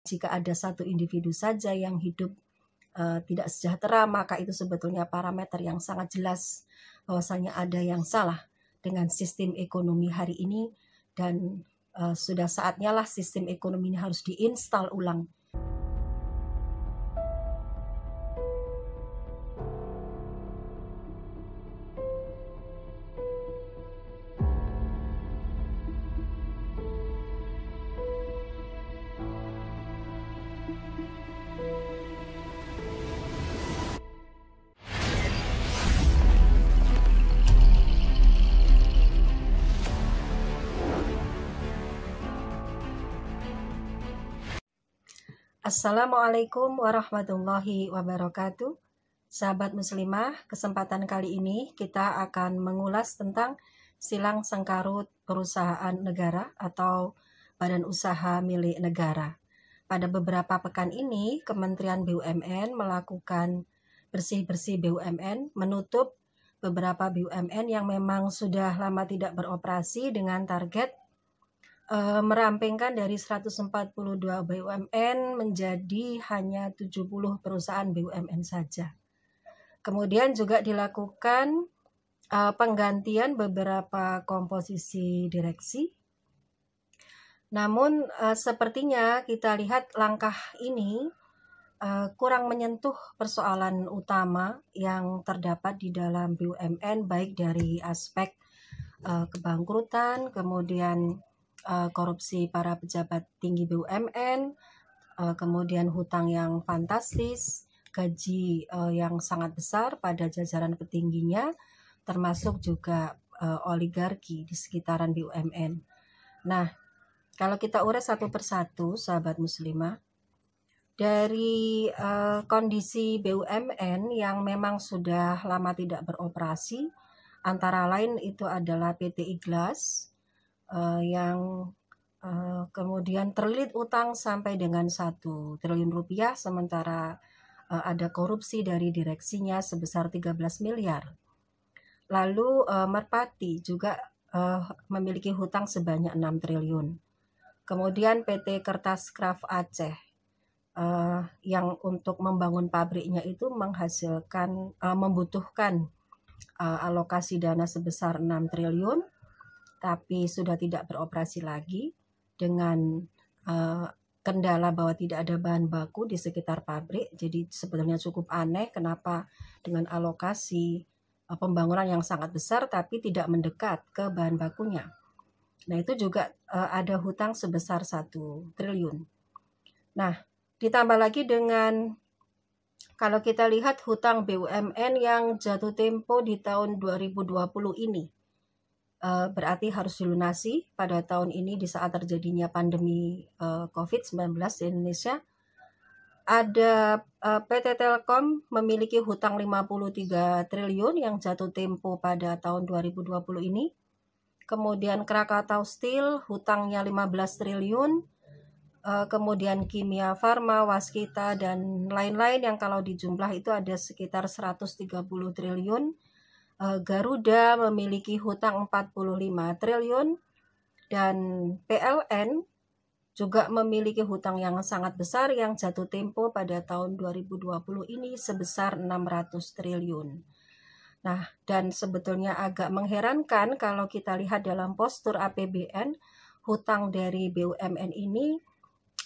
Jika ada satu individu saja yang hidup tidak sejahtera, maka itu sebetulnya parameter yang sangat jelas bahwasanya ada yang salah dengan sistem ekonomi hari ini, dan sudah saatnya lah sistem ekonomi ini harus diinstal ulang. Assalamualaikum warahmatullahi wabarakatuh. Sahabat muslimah, kesempatan kali ini kita akan mengulas tentang silang sengkarut perusahaan negara atau badan usaha milik negara. Pada beberapa pekan ini, Kementerian BUMN melakukan bersih-bersih BUMN, menutup beberapa BUMN yang memang sudah lama tidak beroperasi dengan target merampingkan dari 142 BUMN menjadi hanya 70 perusahaan BUMN saja. Kemudian juga dilakukan penggantian beberapa komposisi direksi. Namun sepertinya kita lihat langkah ini kurang menyentuh persoalan utama yang terdapat di dalam BUMN, baik dari aspek kebangkrutan, kemudian korupsi para pejabat tinggi BUMN, kemudian hutang yang fantastis, gaji yang sangat besar pada jajaran petingginya, termasuk juga oligarki di sekitaran BUMN. Nah, kalau kita urai satu persatu, sahabat muslimah, dari kondisi BUMN yang memang sudah lama tidak beroperasi, antara lain itu adalah PT Ikhlas, yang kemudian terlilit utang sampai dengan 1 triliun rupiah, sementara ada korupsi dari direksinya sebesar 13 miliar. Lalu Merpati juga memiliki hutang sebanyak 6 triliun. Kemudian PT Kertas Kraft Aceh yang untuk membangun pabriknya itu membutuhkan alokasi dana sebesar 6 triliun, tapi sudah tidak beroperasi lagi dengan kendala bahwa tidak ada bahan baku di sekitar pabrik. Jadi sebetulnya cukup aneh kenapa dengan alokasi pembangunan yang sangat besar tapi tidak mendekat ke bahan bakunya. Nah, itu juga ada hutang sebesar 1 triliun. Nah, ditambah lagi dengan kalau kita lihat hutang BUMN yang jatuh tempo di tahun 2020 ini, berarti harus dilunasi pada tahun ini di saat terjadinya pandemi COVID-19 di Indonesia. Ada PT Telkom memiliki hutang 53 triliun yang jatuh tempo pada tahun 2020 ini. Kemudian Krakatau Steel hutangnya 15 triliun. Kemudian Kimia Farma, Waskita, dan lain-lain yang kalau dijumlah itu ada sekitar 130 triliun. Garuda memiliki hutang 45 triliun, dan PLN juga memiliki hutang yang sangat besar yang jatuh tempo pada tahun 2020 ini sebesar 600 triliun. Nah, dan sebetulnya agak mengherankan kalau kita lihat dalam postur APBN, hutang dari BUMN ini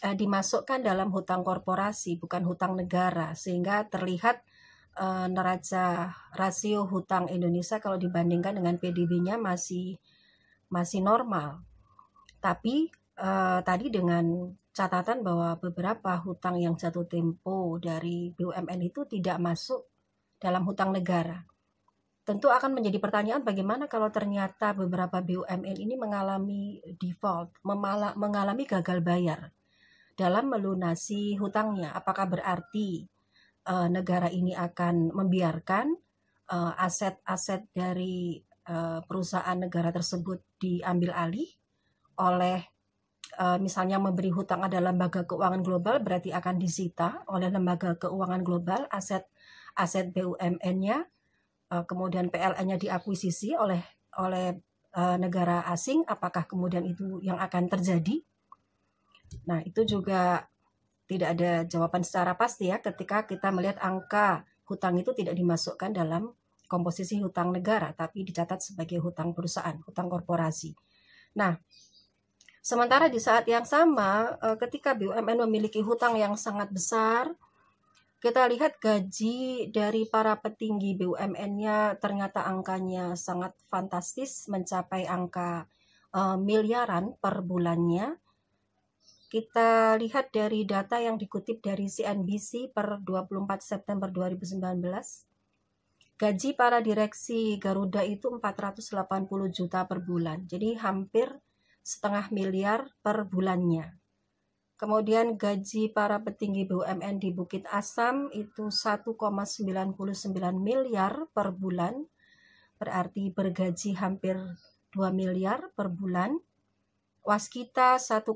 dimasukkan dalam hutang korporasi, bukan hutang negara, sehingga terlihat neraca rasio hutang Indonesia kalau dibandingkan dengan PDB-nya masih normal. Tapi tadi dengan catatan bahwa beberapa hutang yang jatuh tempo dari BUMN itu tidak masuk dalam hutang negara. Tentu akan menjadi pertanyaan bagaimana kalau ternyata beberapa BUMN ini mengalami default, mengalami gagal bayar dalam melunasi hutangnya. Apakah berarti negara ini akan membiarkan aset-aset dari perusahaan negara tersebut diambil alih oleh misalnya memberi hutang ada lembaga keuangan global, berarti akan disita oleh lembaga keuangan global aset BUMN-nya, kemudian PLN-nya diakuisisi oleh negara asing. Apakah kemudian itu yang akan terjadi? Nah, itu juga tidak ada jawaban secara pasti ya ketika kita melihat angka hutang itu tidak dimasukkan dalam komposisi hutang negara, tapi dicatat sebagai hutang perusahaan, hutang korporasi. Nah, sementara di saat yang sama, ketika BUMN memiliki hutang yang sangat besar, kita lihat gaji dari para petinggi BUMN-nya ternyata angkanya sangat fantastis, mencapai angka miliaran per bulannya. Kita lihat dari data yang dikutip dari CNBC per 24 September 2019, gaji para direksi Garuda itu 480 juta per bulan, jadi hampir setengah miliar per bulannya. Kemudian gaji para petinggi BUMN di Bukit Asam itu 1,99 miliar per bulan, berarti bergaji hampir 2 miliar per bulan. Waskita 1,01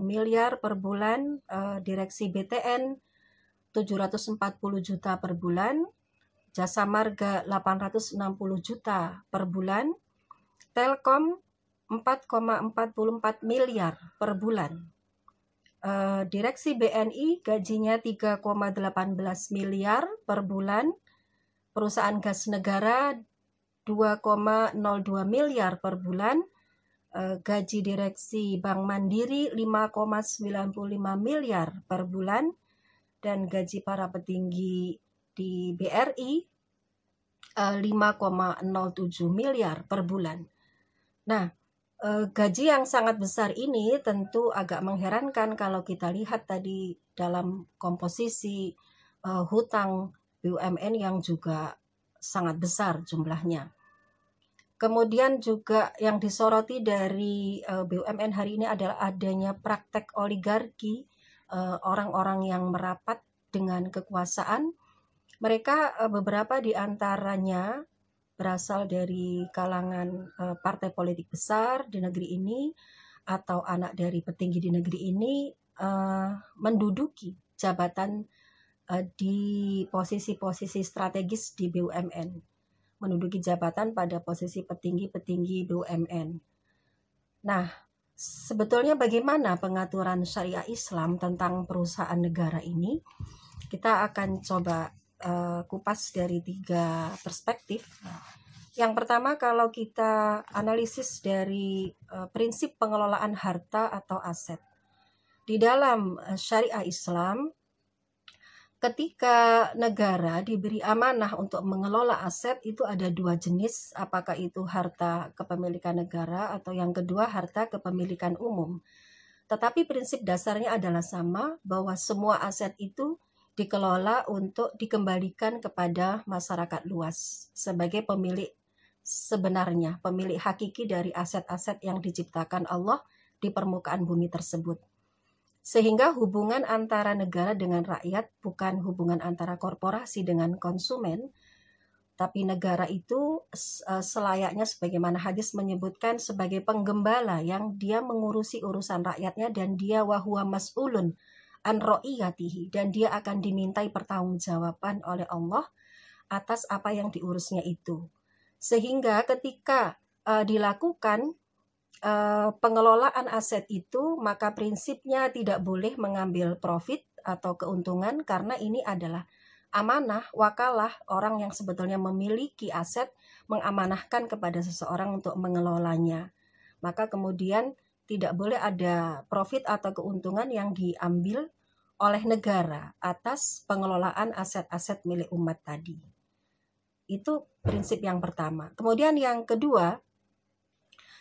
miliar per bulan, direksi BTN 740 juta per bulan, Jasa Marga 860 juta per bulan, Telkom 4,44 miliar per bulan. Direksi BNI gajinya 3,18 miliar per bulan, perusahaan gas negara 2,02 miliar per bulan, gaji direksi Bank Mandiri 5,95 miliar per bulan, dan gaji para petinggi di BRI 5,07 miliar per bulan. Nah, gaji yang sangat besar ini tentu agak mengherankan kalau kita lihat tadi dalam komposisi hutang BUMN yang juga sangat besar jumlahnya. Kemudian juga yang disoroti dari BUMN hari ini adalah adanya praktek oligarki, orang-orang yang merapat dengan kekuasaan. Mereka beberapa di antaranya berasal dari kalangan partai politik besar di negeri ini atau anak dari petinggi di negeri ini, menduduki jabatan di posisi-posisi strategis di BUMN. Menduduki jabatan pada posisi petinggi-petinggi BUMN. Nah, sebetulnya bagaimana pengaturan syariah Islam tentang perusahaan negara ini? Kita akan coba kupas dari 3 perspektif. Yang pertama, kalau kita analisis dari prinsip pengelolaan harta atau aset. Di dalam syariah Islam, ketika negara diberi amanah untuk mengelola aset, itu ada 2 jenis, apakah itu harta kepemilikan negara atau yang kedua harta kepemilikan umum. Tetapi prinsip dasarnya adalah sama, bahwa semua aset itu dikelola untuk dikembalikan kepada masyarakat luas sebagai pemilik sebenarnya, pemilik hakiki dari aset-aset yang diciptakan Allah di permukaan bumi tersebut. Sehingga hubungan antara negara dengan rakyat bukan hubungan antara korporasi dengan konsumen, tapi negara itu selayaknya sebagaimana hadis menyebutkan sebagai penggembala yang dia mengurusi urusan rakyatnya, dan dia wahuwa mas'ulun an ro'iyatihi, dan dia akan dimintai pertanggungjawaban oleh Allah atas apa yang diurusnya itu. Sehingga ketika dilakukan pengelolaan aset itu, maka prinsipnya tidak boleh mengambil profit atau keuntungan, karena ini adalah amanah, wakalah orang yang sebetulnya memiliki aset mengamanahkan kepada seseorang untuk mengelolanya. Maka kemudian tidak boleh ada profit atau keuntungan yang diambil oleh negara atas pengelolaan aset-aset milik umat tadi. Itu prinsip yang pertama. Kemudian yang kedua,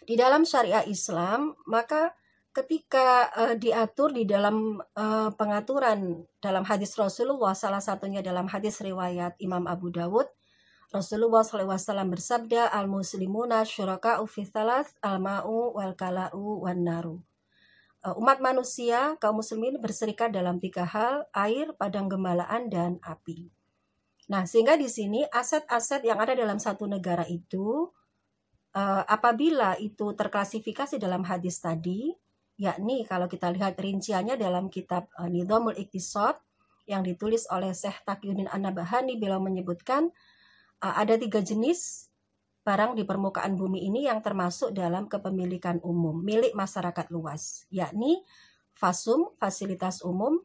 di dalam syariah Islam, maka ketika diatur di dalam pengaturan dalam hadis Rasulullah, salah satunya dalam hadis riwayat Imam Abu Dawud, Rasulullah SAW bersabda, al-muslimuna syuraka'u fi thalath, al-ma'u wal-kala'u wan-naru. Umat manusia, kaum muslimin berserikat dalam 3 hal, air, padang gembalaan, dan api. Nah, sehingga di sini aset-aset yang ada dalam satu negara itu, apabila itu terklasifikasi dalam hadis tadi, yakni kalau kita lihat rinciannya dalam kitab Nidhamul Iqtisad yang ditulis oleh Syekh Taqiyuddin An-Nabhani, beliau menyebutkan ada 3 jenis barang di permukaan bumi ini yang termasuk dalam kepemilikan umum milik masyarakat luas, yakni fasum, fasilitas umum,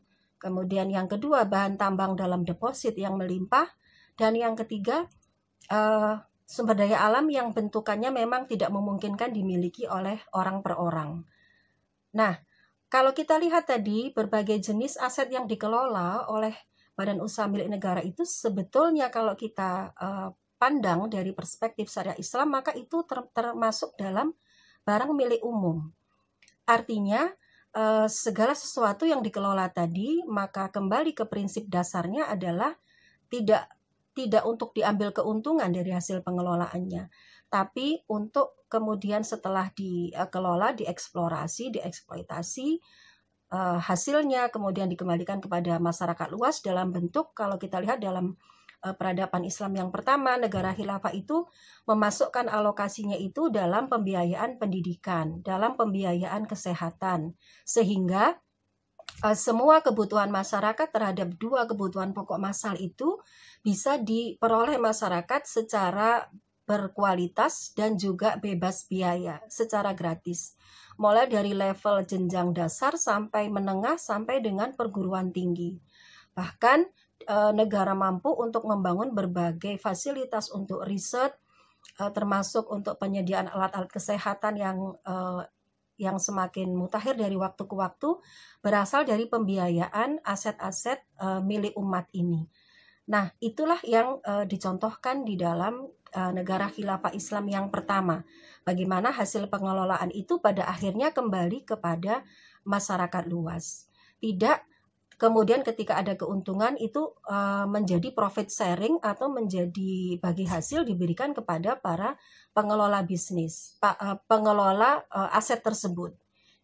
Kemudian yang kedua, bahan tambang dalam deposit yang melimpah. Dan yang ketiga, sumber daya alam yang bentukannya memang tidak memungkinkan dimiliki oleh orang per orang. Nah, kalau kita lihat tadi berbagai jenis aset yang dikelola oleh badan usaha milik negara itu sebetulnya kalau kita pandang dari perspektif syariah Islam, maka itu termasuk dalam barang milik umum. Artinya segala sesuatu yang dikelola tadi, maka kembali ke prinsip dasarnya adalah tidak untuk diambil keuntungan dari hasil pengelolaannya, tapi untuk kemudian setelah dikelola, dieksplorasi, dieksploitasi, hasilnya kemudian dikembalikan kepada masyarakat luas dalam bentuk, kalau kita lihat dalam peradaban Islam yang pertama, negara khilafah itu memasukkan alokasinya itu dalam pembiayaan pendidikan, dalam pembiayaan kesehatan, sehingga semua kebutuhan masyarakat terhadap dua kebutuhan pokok massal itu bisa diperoleh masyarakat secara berkualitas dan juga bebas biaya, secara gratis. Mulai dari level jenjang dasar sampai menengah sampai dengan perguruan tinggi. Bahkan negara mampu untuk membangun berbagai fasilitas untuk riset, termasuk untuk penyediaan alat-alat kesehatan yang semakin mutakhir dari waktu ke waktu, berasal dari pembiayaan aset-aset milik umat ini. Nah, itulah yang dicontohkan di dalam negara khilafah Islam yang pertama. Bagaimana hasil pengelolaan itu pada akhirnya kembali kepada masyarakat luas. Tidak kemudian ketika ada keuntungan itu menjadi profit sharing atau menjadi bagi hasil diberikan kepada para pengelola bisnis, pengelola aset tersebut.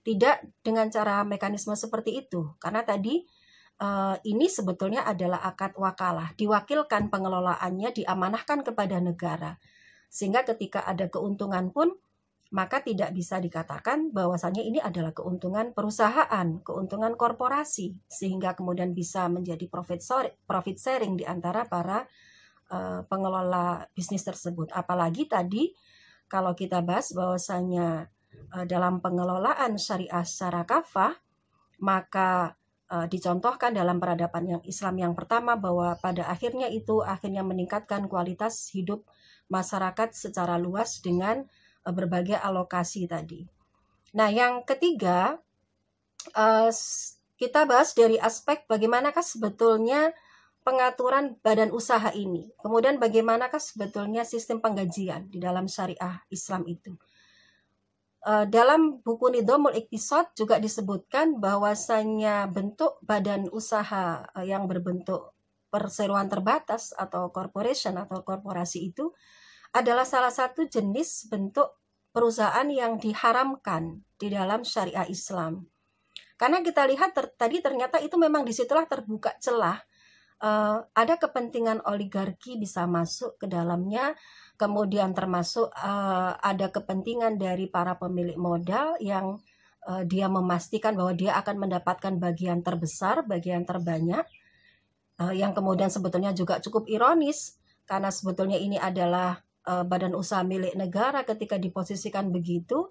Tidak dengan cara mekanisme seperti itu, karena tadi ini sebetulnya adalah akad wakalah, diwakilkan pengelolaannya, diamanahkan kepada negara. Sehingga ketika ada keuntungan pun, maka tidak bisa dikatakan bahwasannya ini adalah keuntungan perusahaan, keuntungan korporasi, sehingga kemudian bisa menjadi profit sharing di antara para pengelola bisnis tersebut. Apalagi tadi kalau kita bahas bahwasanya dalam pengelolaan syariah secara kafah, maka dicontohkan dalam peradaban yang Islam yang pertama bahwa pada akhirnya itu akhirnya meningkatkan kualitas hidup masyarakat secara luas dengan berbagai alokasi tadi. Nah, yang ketiga, kita bahas dari aspek bagaimanakah sebetulnya pengaturan badan usaha ini. Kemudian bagaimanakah sebetulnya sistem penggajian di dalam syariah Islam itu. Dalam buku Nidhamul Iqtisad juga disebutkan bahwasannya bentuk badan usaha yang berbentuk perseroan terbatas atau corporation atau korporasi itu adalah salah satu jenis bentuk perusahaan yang diharamkan di dalam syariah Islam. Karena kita lihat tadi ternyata itu memang disitulah terbuka celah. Ada kepentingan oligarki bisa masuk ke dalamnya, kemudian termasuk ada kepentingan dari para pemilik modal yang dia memastikan bahwa dia akan mendapatkan bagian terbesar, bagian terbanyak, yang kemudian sebetulnya juga cukup ironis, karena sebetulnya ini adalah badan usaha milik negara. Ketika diposisikan begitu,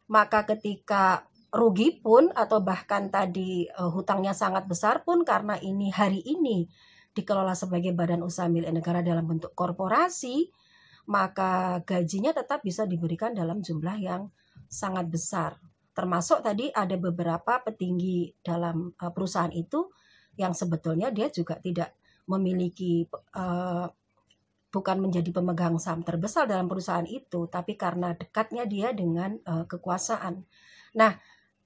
maka ketika rugi pun atau bahkan tadi hutangnya sangat besar pun, karena ini hari ini dikelola sebagai badan usaha milik negara dalam bentuk korporasi, maka gajinya tetap bisa diberikan dalam jumlah yang sangat besar. Termasuk tadi ada beberapa petinggi dalam perusahaan itu yang sebetulnya dia juga tidak memiliki bukan menjadi pemegang saham terbesar dalam perusahaan itu, tapi karena dekatnya dia dengan kekuasaan. Nah,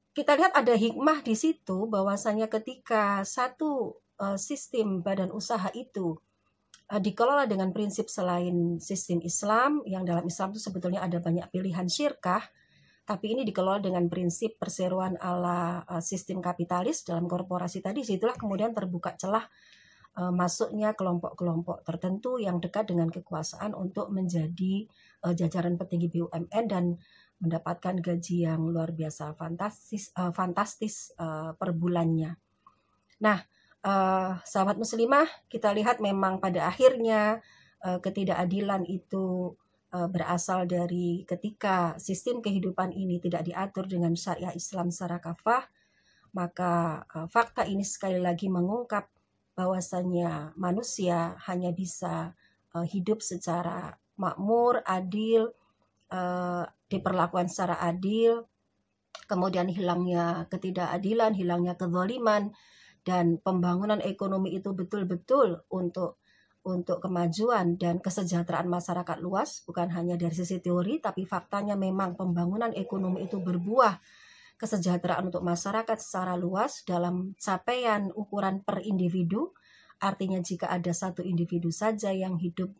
kita lihat ada hikmah di situ bahwasanya ketika satu sistem badan usaha itu dikelola dengan prinsip selain sistem Islam, yang dalam Islam itu sebetulnya ada banyak pilihan syirkah, tapi ini dikelola dengan prinsip perseroan ala sistem kapitalis dalam korporasi tadi, situlah kemudian terbuka celah masuknya kelompok-kelompok tertentu yang dekat dengan kekuasaan untuk menjadi jajaran petinggi BUMN dan mendapatkan gaji yang luar biasa fantastis per bulannya. Nah, sahabat muslimah, kita lihat memang pada akhirnya ketidakadilan itu berasal dari ketika sistem kehidupan ini tidak diatur dengan syariah Islam secara kafah, Maka fakta ini sekali lagi mengungkap bahwasannya manusia hanya bisa hidup secara makmur, adil, diperlakukan secara adil, kemudian hilangnya ketidakadilan, hilangnya kezaliman, dan pembangunan ekonomi itu betul-betul untuk kemajuan dan kesejahteraan masyarakat luas, bukan hanya dari sisi teori, tapi faktanya memang pembangunan ekonomi itu berbuah kesejahteraan untuk masyarakat secara luas dalam capaian ukuran per individu. Artinya jika ada satu individu saja yang hidup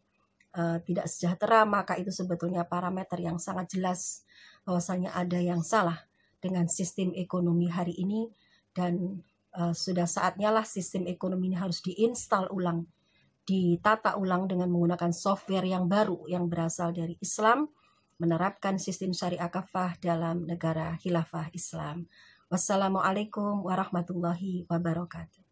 tidak sejahtera, maka itu sebetulnya parameter yang sangat jelas bahwasanya ada yang salah dengan sistem ekonomi hari ini, dan sudah saatnya lah sistem ekonomi ini harus diinstal ulang, ditata ulang dengan menggunakan software yang baru yang berasal dari Islam, menerapkan sistem syariah kafah dalam negara khilafah Islam. Wassalamualaikum warahmatullahi wabarakatuh.